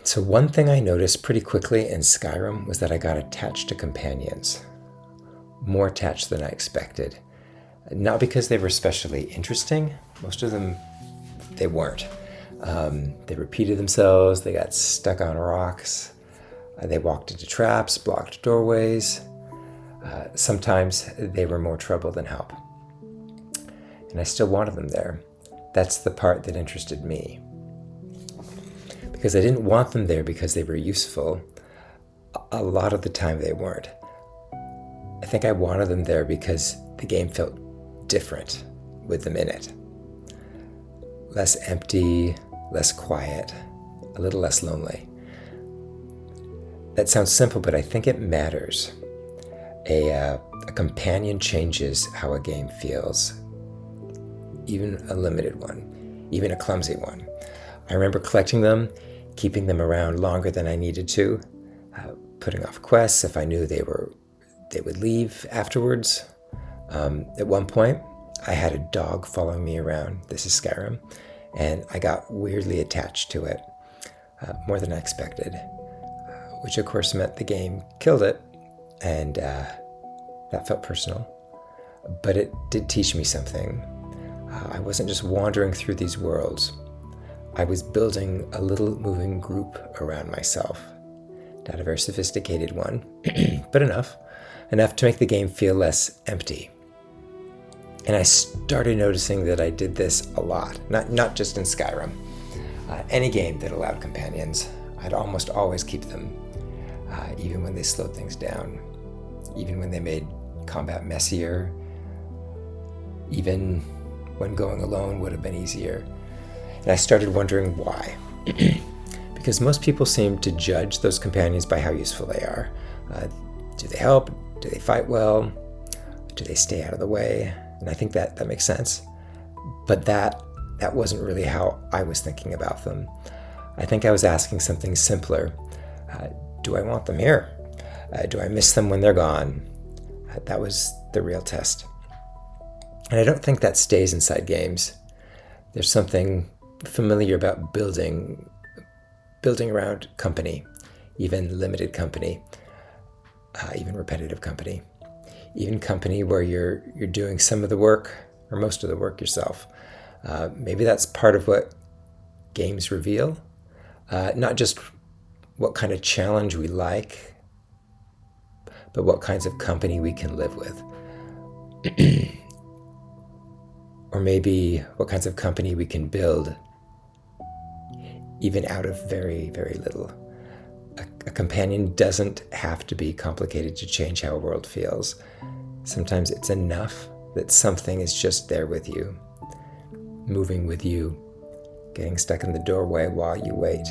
So one thing I noticed pretty quickly in Skyrim was that I got attached to companions. More attached than I expected. Not because they were especially interesting. Most of them, they weren't. They repeated themselves, they got stuck on rocks, they walked into traps, blocked doorways. Sometimes they were more trouble than help. And I still wanted them there. That's the part that interested me. Because I didn't want them there because they were useful. A lot of the time they weren't. I think I wanted them there because the game felt different with them in it. Less empty, less quiet, a little less lonely. That sounds simple, but I think it matters. A companion changes how a game feels. Even a limited one, even a clumsy one. I remember collecting them, keeping them around longer than I needed to, putting off quests if I knew they would leave afterwards. At one point, I had a dog following me around. This is Skyrim, and I got weirdly attached to it, more than I expected, which of course meant the game killed it, and that felt personal. But it did teach me something. I wasn't just wandering through these worlds. I was building a little moving group around myself. Not a very sophisticated one, but enough to make the game feel less empty. And I started noticing that I did this a lot, not just in Skyrim. Any game that allowed companions, I'd almost always keep them, even when they slowed things down, even when they made combat messier, even when going alone would have been easier. And I started wondering why. Because most people seem to judge those companions by how useful they are. Do they help? Do they fight well? Do they stay out of the way? And I think that makes sense. But that wasn't really how I was thinking about them. I think I was asking something simpler. Do I want them here? Do I miss them when they're gone? That was the real test. And I don't think that stays inside games. There's something familiar about building around company, even limited company, even repetitive company, even company where you're doing some of the work or most of the work yourself. Maybe that's part of what games reveal, not just what kind of challenge we like, but what kinds of company we can live with. Or maybe what kinds of company we can build, even out of very, very little. A companion doesn't have to be complicated to change how a world feels. Sometimes it's enough that something is just there with you, moving with you, getting stuck in the doorway while you wait.